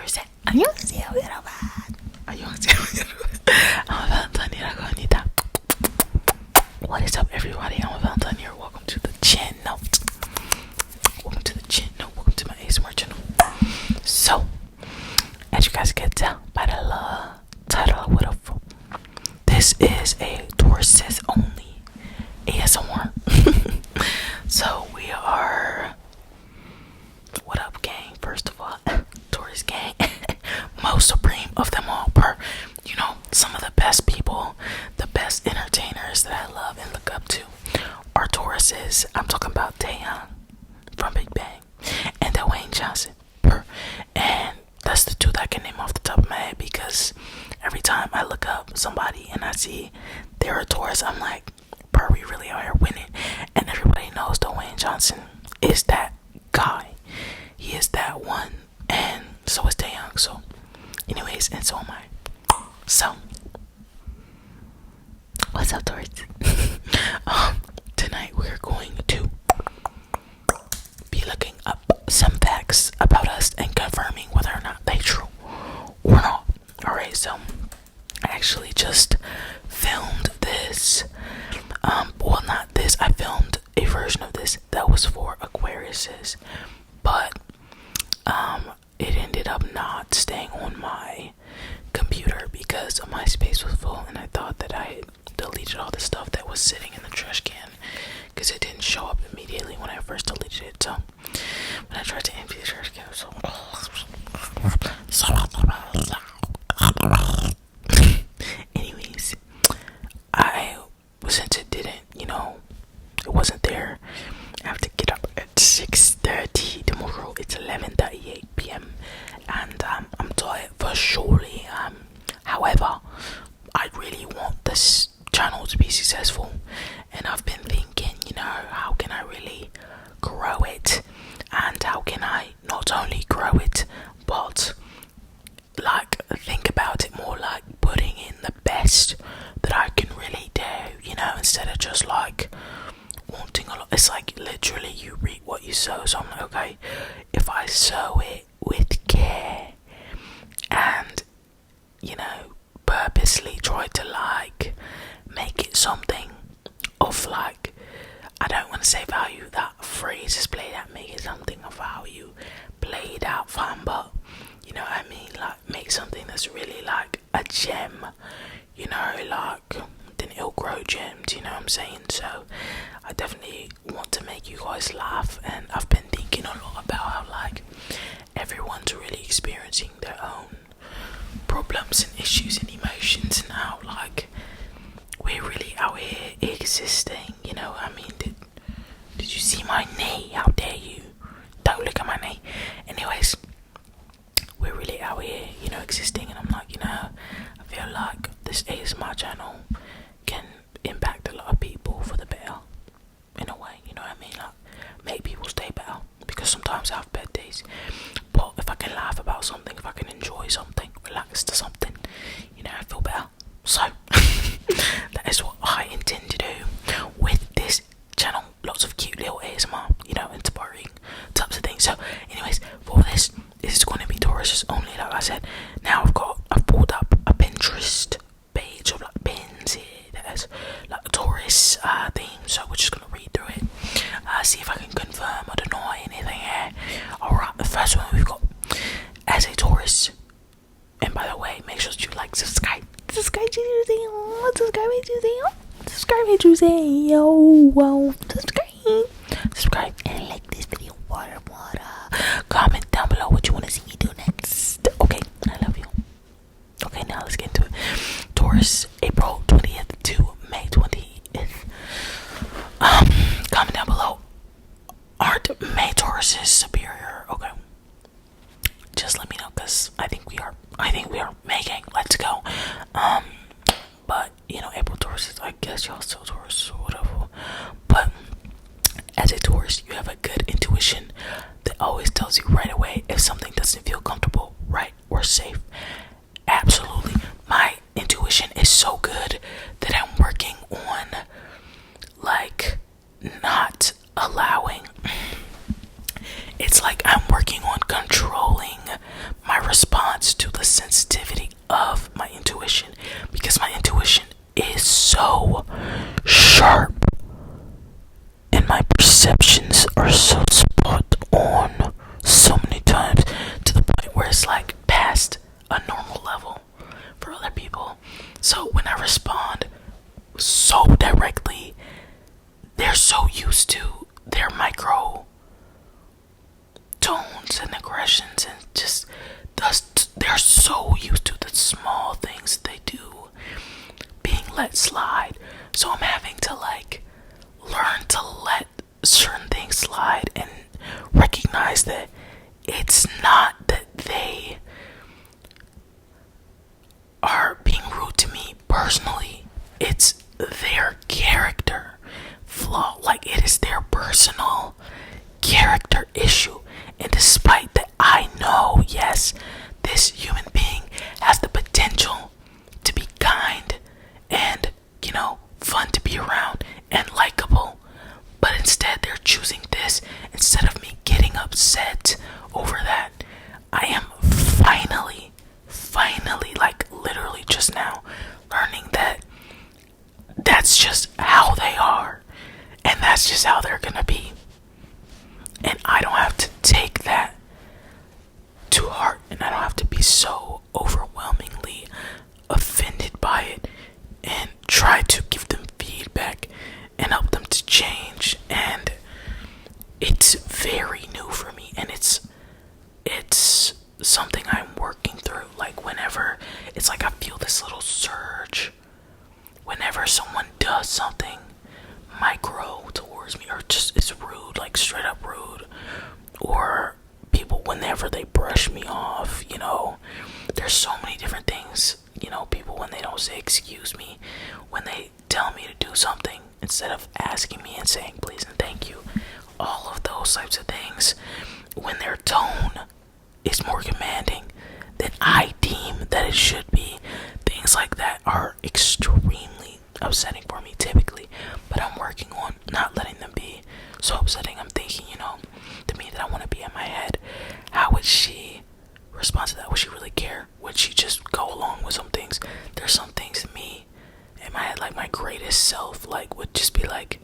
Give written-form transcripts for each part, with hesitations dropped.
둘셋 안녕하세요 여러분. 안녕하세요 여러분. I'm Valentine 합니다. What is up everybody? I'm Valentine here. Welcome to the channel. Welcome to the channel. Welcome to my ASMR channel. So, as you guys can tell by the title of what up, this is a Tauruses only ASMR. So we are, what up gang, first of all, Taurus gang, most supreme of them all, some of the best people, the best entertainers that I love and look up to are Tauruses. I'm talking about Taehyung from Big Bang and Dwayne Johnson, and that's the two that I can name off the top of my head, because every time I look up somebody and I see they're a Taurus, I'm like, we really are here winning. And everybody knows Dwayne Johnson is that guy. He is that one, and so is Taehyung. So anyways, and so am I. So what's up, Taurus? Tonight we're going to be looking up some facts about us and confirming whether or not they're true or not. Alright, so I actually just filmed this. I filmed a version of this that was for Aquariuses, but it ended up not staying on my computer because my space was full, and I thought that I had deleted all the stuff that was sitting in the trash can because it didn't show up immediately when I first deleted it. So when I tried to empty the trash can, anyways, since it didn't, it wasn't there, I have to get up at 6:30 tomorrow. It's 11:38 p.m. and I'm tired for surely. However, I really want this channel to be successful, and I've been thinking, how can I really grow it, and how can I not only grow it, but think about it more like putting in the best that I can really do, instead of just wanting a lot. It's like literally you reap what you sow. So I'm like, okay, if I sow it with care and purposely try to make it something of I don't want to say value, that phrase is played out, make it something of value, played out fun, but you know what I mean, make something that's really a gem, then it'll grow gems, you know what I'm saying? So I definitely want to make you guys laugh, and I've been thinking a lot about how everyone's really experiencing their own problems and issues and emotions, and how we're really out here existing, you know what I mean? Did you see my knee? How dare you? Don't look at my knee. Anyways, we're really out here, existing, and I'm I feel like this ASMR channel can impact a lot of people for the better, in a way, you know what I mean? Make people stay better, because sometimes I have bad days, but if I can laugh about something, if I can enjoy something, relax to something, I feel better. So that is what I intend to do with this channel. Lots of cute little ASMR, inspiring types of things. So anyways, for this is going to be Tauruses only, like I said. Now I've pulled up a Pinterest page of pins here that has a Taurus theme, so we're just going to read through it, see if I can confirm or deny anything here. Alright, the first one we've got, as a Taurus, and by the way, make sure that you subscribe to subscribe and like this video. Water. Comment down below what you want to see me do next. Okay, I love you. Okay, now let's get into it. Taurus, April 20th to May 20th. Comment down below. Aren't May Tauruses superior? Okay, just let me know, because I think we are making. Let's go. But April Tauruses, I guess y'all still Taurus or whatever. But as a Taurus, you have a good intuition that always tells you right away if something doesn't feel comfortable, right, or safe. Absolutely. My intuition is so good that I'm working on not allowing, it's I'm working on controlling my response it slide. So I'm having to like learn to let certain things slide and recognize that it's not that they are being rude to me personally, it's their character flaw. Like, it is their personal character issue. And despite that, I know, yes, this human being has the potential to be kind and, fun to be around and likable, but instead they're choosing this instead of me getting upset over that. I am finally, like literally just now, learning that that's just how they are, and that's just how they're gonna be. And I don't have to take that to heart, and I don't have to be so overwhelmingly offended by it and try to give them feedback and help them to change. And it's very new for me, and it's something I'm working through. Like, whenever it's like I feel this little surge whenever someone does something micro towards me, or just is rude, like straight up rude, or people whenever they brush me off, there's so many different things. People when they don't say excuse me, when they tell me to do something instead of asking me and saying please and thank you, all of those types of things, when their tone is more commanding than I deem that it should be, things like that are extremely upsetting for me typically. But I'm working on not letting them be so upsetting. I'm thinking, to me, that I want to be in my head, how would she respond to that? Would she really care? Would she just go along with some things? There's some things in me, in my head, like my greatest self, like would just be like,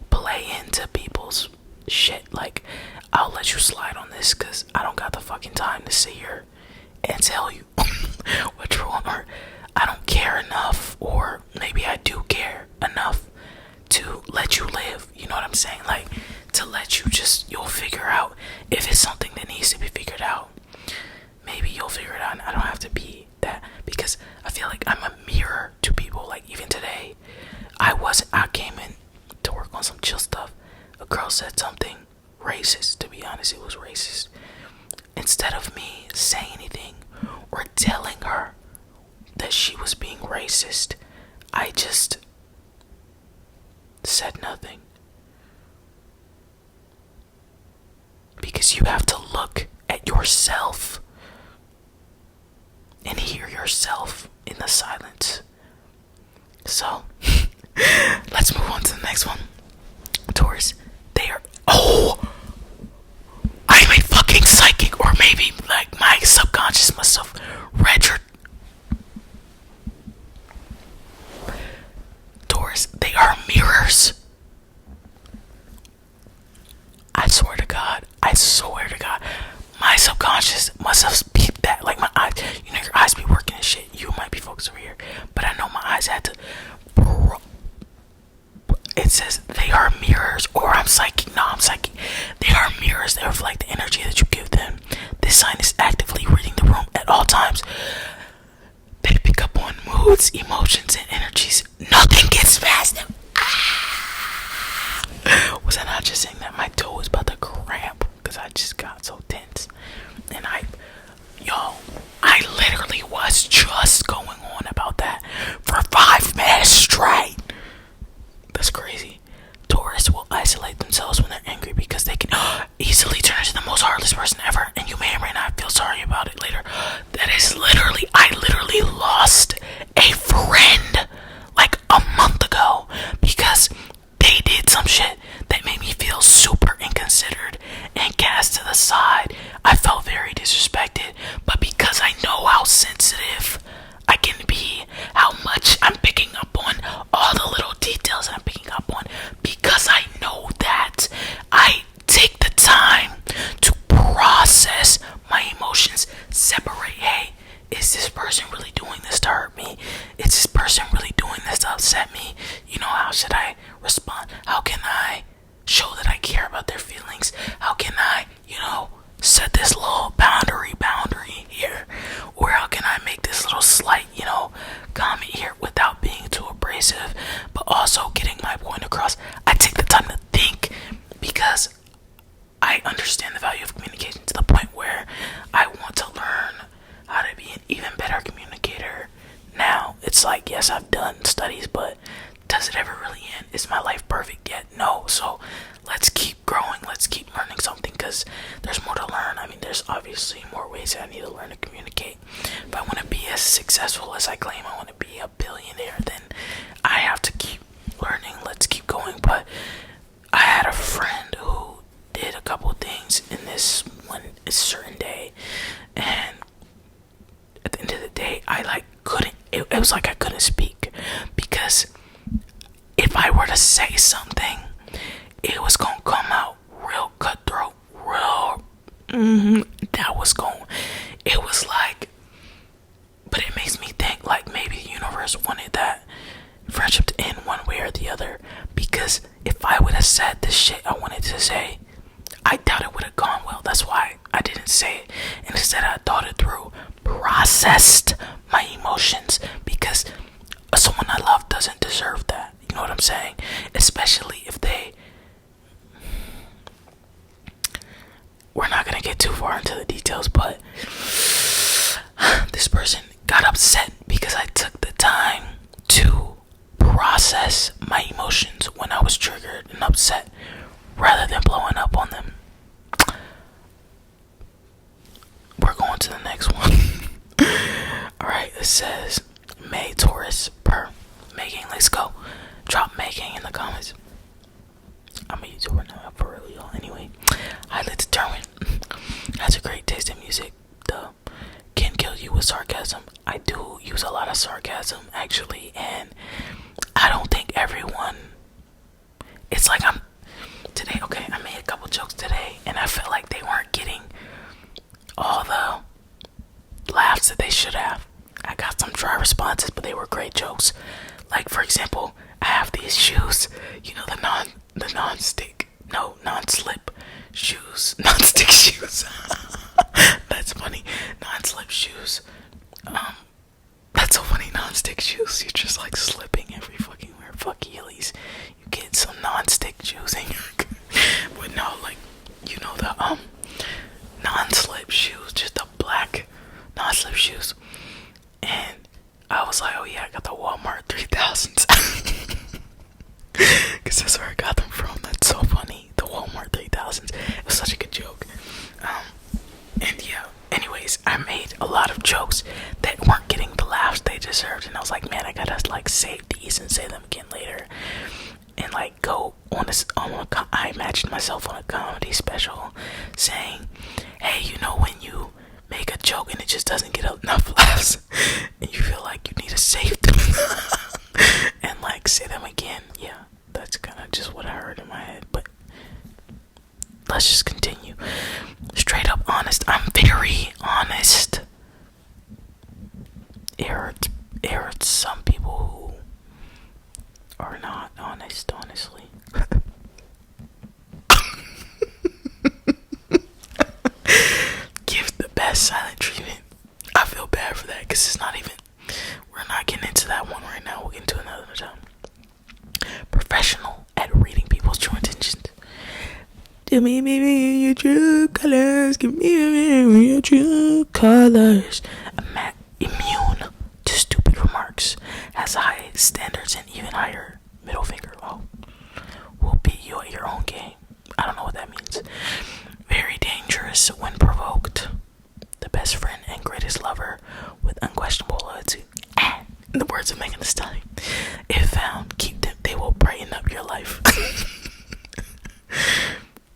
play into people's shit. Like, I'll let you slide on this because I don't got the fucking time to sit here and tell you what's wrong, or I don't care enough, or maybe I do care enough to let you live. You know what I'm saying? Like, to let you you'll figure out if it's something that needs to be figured out. Maybe you'll figure it out, and I don't have to be that, because I feel like I'm a mirror to people. Like, even today, I came in to work on some chill stuff. A girl said something racist. To be honest, it was racist. Instead of me saying anything or telling her that she was being racist, I just said nothing. Because you have to look at yourself and hear yourself in the silence. So, let's move on to the next one. Taurus, they are... Oh! I'm a fucking psychic, or maybe like my subconscious must have read your... Taurus, they are mirrors. I swear to God, my subconscious must have peeped that. Like, my eyes, your eyes be working and shit. You might be focused over here, but I know my eyes had to. It says they are mirrors, or I'm psychic. No, I'm psychic. They are mirrors that reflect the energy that you give them. This sign is actively reading the room at all times. They pick up on moods, emotions, and energies. Nothing gets past them. Was I not just saying that? My toe was about to cramp because I just got so tense. And I literally was just going on about that for 5 minutes straight. That's crazy. Taurus will isolate themselves when they're angry because they can easily turn into the most heartless person ever, and you may or may not feel sorry about it later. That is literally, I literally lost a friend like a month ago because they did some shit that made me feel super inconsidered and cast to the side. I felt very disrespected, but because I know how sensitive I can be, how much I'm picking up on all the little details that I'm picking up on, because I know that I take the time to process my emotions, separate, hey, is this person really doing this to hurt me? Is this person really doing this to upset me? How should I respond? How can I show that I care about their feelings? How can I, set this little boundary here? Or how can I make this little slight, comment here without being too abrasive? to communicate. If I want to be as successful as I claim I want to be, a billionaire, then I have to keep learning. Let's keep going. But I had a friend who did a couple things in this one certain day, and at the end of the day, I like couldn't. It was like I couldn't speak, because if I were to say something, it was gonna come out real cutthroat, real. That was going. It was like, but it makes me think like maybe the universe wanted that friendship to end one way or the other. Because if I would have said the shit I wanted to say, I doubt it would have gone well. That's why I didn't say it. And instead, I thought it through, processed my emotions, because someone I love doesn't deserve that. You know what I'm saying? Especially if we're not gonna get too far into the details, but this person got upset because I took the time to process my emotions when I was triggered and upset, rather than blowing up on them. We're going to the next one. Alright, it says May Taurus per making. Let's go. Drop making in the comments. I'm a YouTuber now, for real, y'all. Anyway, highly determined. Has a great taste in music. Can kill you with sarcasm. I do use a lot of sarcasm, actually, and I don't think everyone. It's like today. Okay, I made a couple jokes today, and I felt like they weren't getting all the laughs that they should have. I got some dry responses, but they were great jokes. Like, for example, I have these shoes, you know, the non-slip shoes, non-stick shoes. That's funny. Non-slip shoes. That's so funny. Non-stick shoes. You're just like slipping every fucking where. Fuck Heelys. You get some non-stick shoes in your. But no, like, you know, the non-slip shoes, just the black non-slip shoes. And I was like, oh yeah, I got the Walmart 3000s. Because that's where I got them from. That's so funny. The Walmart 3000s. It was such a good joke. And yeah, anyways, I made a lot of jokes that weren't getting the laughs they deserved. And I was like, man, I gotta like save these and say them again later. And like go on this, I imagined myself on a comedy special saying, hey, you know when you make a joke and it just doesn't get enough laughs and you feel like you need to save them and like say them again. Yeah, that's kind of just what I heard in my head. But let's just continue. Straight up honest. I'm very honest. It hurts some people who are not honest, honestly. Give the best silent treatment. I feel bad for that because it's not even. We're not getting into that one right now. We'll get into another time. Professional at reading people's true intentions. Give me your true colors. Give me your true colors. Immune to stupid remarks. Has high standards and even higher middle finger. Oh, will beat you at your own game. I don't know what that means. Very dangerous when provoked. The best friend and greatest lover with unquestionable loyalty. In the words of Megan Thee Stallion, if found, keep them. They will brighten up your life.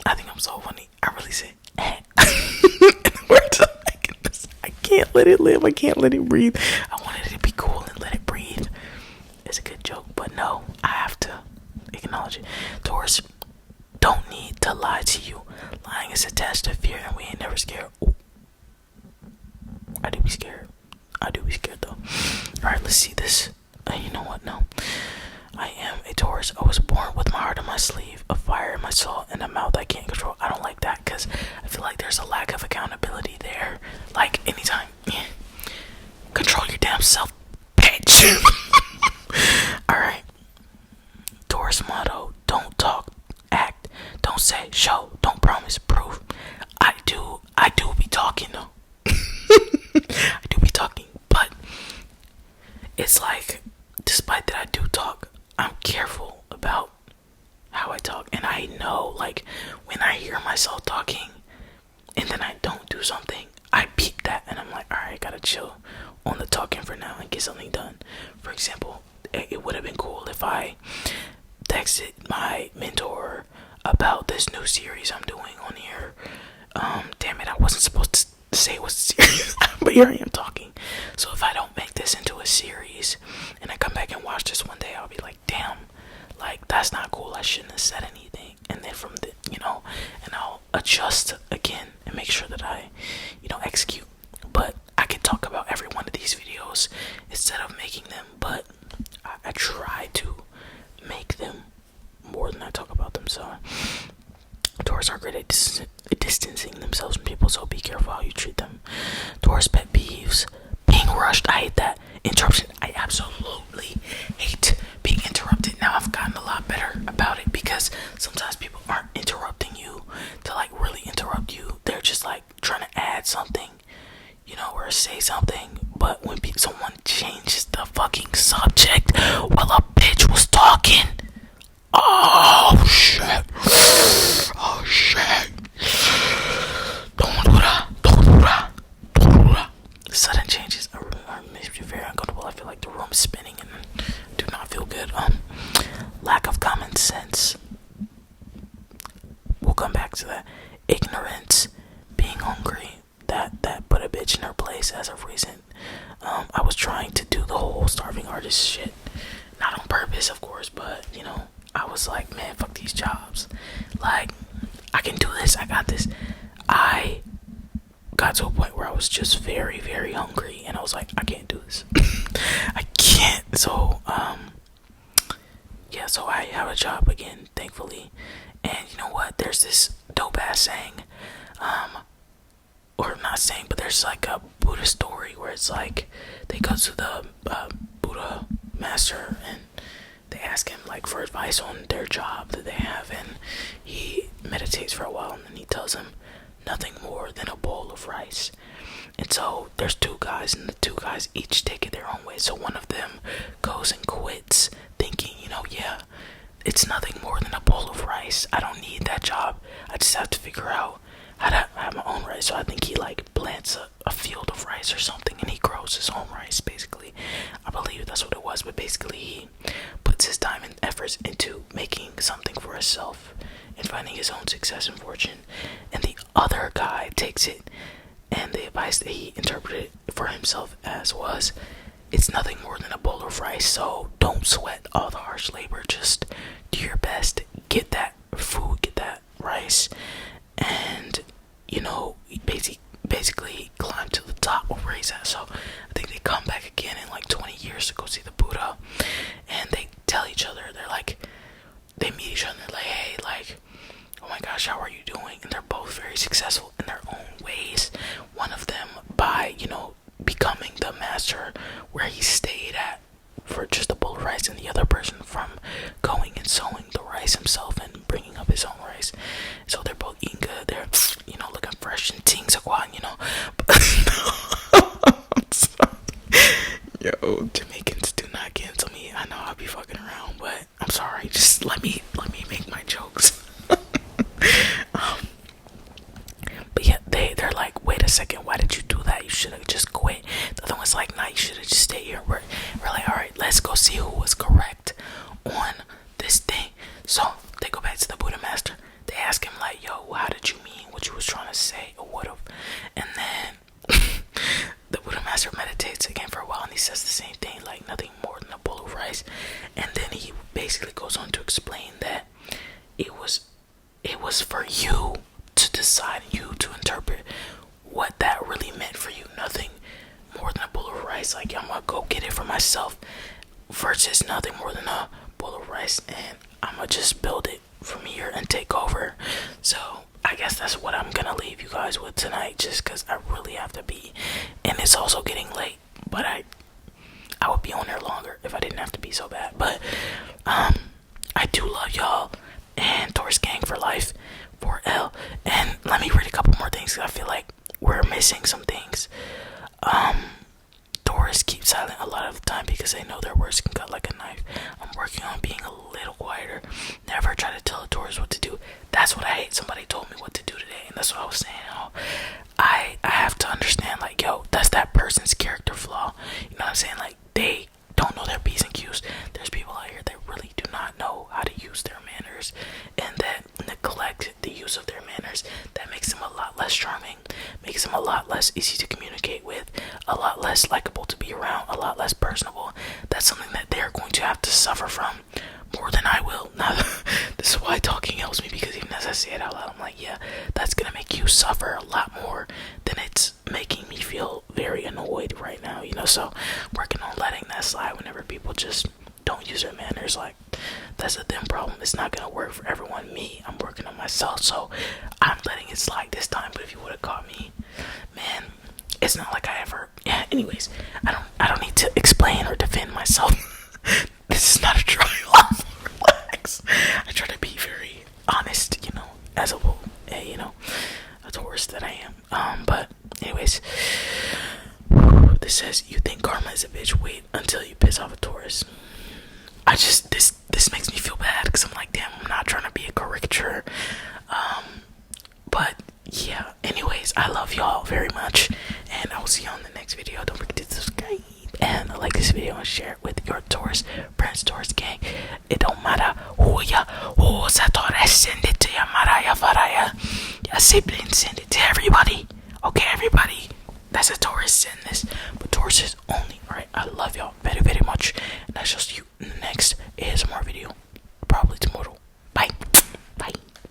I think I'm so funny. I really say, in the words of Megan Thee Stallion, I can't let it live. I can't let it breathe. I wanted it to be cool and let it breathe. It's a good joke, but no, I have to acknowledge it. Taurus don't need to lie to you. Lying is attached to fear, and we ain't never scared. Ooh. I do be scared. Though. Alright, let's see this. You know what? No. I am a Taurus. I was born with my heart on my sleeve, a fire in my soul, and a mouth I can't control. I don't like that because I feel like there's a lack of accountability there. Like, anytime. Yeah. Control your damn self, bitch. Alright. Taurus motto: don't talk, act. Don't say, show. Don't promise, prove. I do be talking though. I do be talking, but it's like, despite that I do talk, I'm careful about how I talk. And I know, like, when I hear myself talking and then I don't do something, I peep that and I'm like, gotta chill on the talking for now and get something done. For example, it would have been cool if I texted my mentor about this new series I'm doing on here. Damn it, I wasn't supposed to say it was serious, but here I am talking. So if I don't make this into a series and I come back and watch this one day, I'll be like, damn, like that's not cool. I shouldn't have said anything. And then from the, and I'll adjust again and make sure that I, execute. But I can talk about every one of these videos instead of making them, but I try to make them more than I talk about them. So Taurus are great at distancing themselves from people, so be careful how you treat them. Taurus pet peeves: being rushed. I hate that. Interruption. I absolutely hate being interrupted. Now I've gotten a lot better about it because sometimes people aren't interrupting you to like really interrupt you. They're just like trying to add something, or say something. But when someone changes the fucking subject while a bitch was talking, oh shit. Oh shit. Don't do that. Sudden changes are makes me very uncomfortable. I feel like the room is spinning and do not feel good. Lack of common sense. We'll come back to that. Ignorance. Being hungry. That put a bitch in her place as of recent. I was trying to do the whole starving artist shit. Not on purpose, of course, but, I was like, man, fuck these jobs. Like, I can do this. I got this. I got to a point where I was just very, very hungry. And I was like, I can't do this. I can't. So, so I have a job again, thankfully. And you know what? There's this dope ass saying, or not saying, but there's like a Buddha story where it's like they go to the Buddha master and they ask him like for advice on their job that they have, and he meditates for a while and then he tells them nothing more than a bowl of rice. And so there's two guys, and the two guys each take it their own way. So one of them goes and quits thinking, yeah, it's nothing more than a bowl of rice. I don't need that job. I just have to figure out how to have my own rice. So I think he like plants a field of rice or something, and he grows his own rice, basically. I believe that's what it was, but basically he puts his time and efforts into making something for himself and finding his own success and fortune. And the other guy takes it, and the advice that he interpreted for himself as was, it's nothing more than a bowl of rice, so don't sweat all the harsh labor. Just do your best, get that food, get that rice, and basically climb to the top of where he's at. So I think they come back again in like 20 years to go see the Buddha, and they tell each other, they meet each other, they're like, hey, like, oh my gosh, how are you doing? And they're both very successful in their own ways. One of them by becoming the master where he stayed at for just a bowl of rice, and the other person from going and sowing the rice himself and bringing up his own rice. So they're both eating good. They're looking fresh and ting saquan, Yo, Jamaicans, do not cancel me. I know I'll be fucking around, but I'm sorry. Just let me make my jokes. But yeah, they're like, wait a second, why did you do that? You should have just quit. The other one's like, nah, you should have just stayed here. We're like, all right, let's go see who was correct on this thing. So they go back to the Buddha master. They ask him like, yo, how did you mean what you was trying to say, or what? And then the Buddha master meditates again for a while, and he says the same thing, like nothing more than a bowl of rice. And then he basically goes on to explain that it was for you to decide, you to interpret what that really meant for you. Nothing more than a bowl of rice, like I'm gonna go get it for myself, versus nothing more than a bowl of rice and I'm gonna just build it from here and take over. So I guess that's what I'm gonna leave you guys with tonight, just because I really have to be, and it's also getting late, but I would be on there longer if I didn't have to be so bad. But I do love y'all, and Taurus gang for life, 4L. And let me read a couple more things, because I feel like we're missing some things. Taurus keep silent a lot of the time because they know their words can cut like a knife. I'm working on being a little quieter. Never try to tell a Taurus what to do. That's what I hate. Somebody told me what to do today, and that's what I was saying. I have to understand, like, yo, that's that person's communicate with, a lot less likable to be around, a lot less personable. That's something that they're going to have to suffer from more than I will. Now, this is why talking helps me, because even as I say it out loud, I'm like, yeah, that's gonna make you suffer a lot more than it's making me feel very annoyed right now, you know. So working on letting that slide whenever people just don't use their manners, like, that's a them problem. It's not gonna work for everyone. I'm working on myself, so I'm letting it slide this time. But if you would have caught me, man, it's not like I ever, yeah, anyways, I don't need to explain or defend myself. This is not a trial. Relax. I try to be very honest, you know, as a a Taurus that I am. But anyways, this says, you think karma is a bitch, wait until you piss off a Taurus. This makes me feel bad, because I'm like, damn, I'm not trying to be a caricature. But yeah, anyways, I love y'all very much, and I will see you on the next video. Don't forget to subscribe and like this video and share it with your Taurus friends, Taurus gang. It don't matter who's a Taurus, send it to your Mariah Faraya, your siblings, send it to everybody. Okay, everybody that's a Taurus, send this. But Taurus is only. Alright, I love y'all.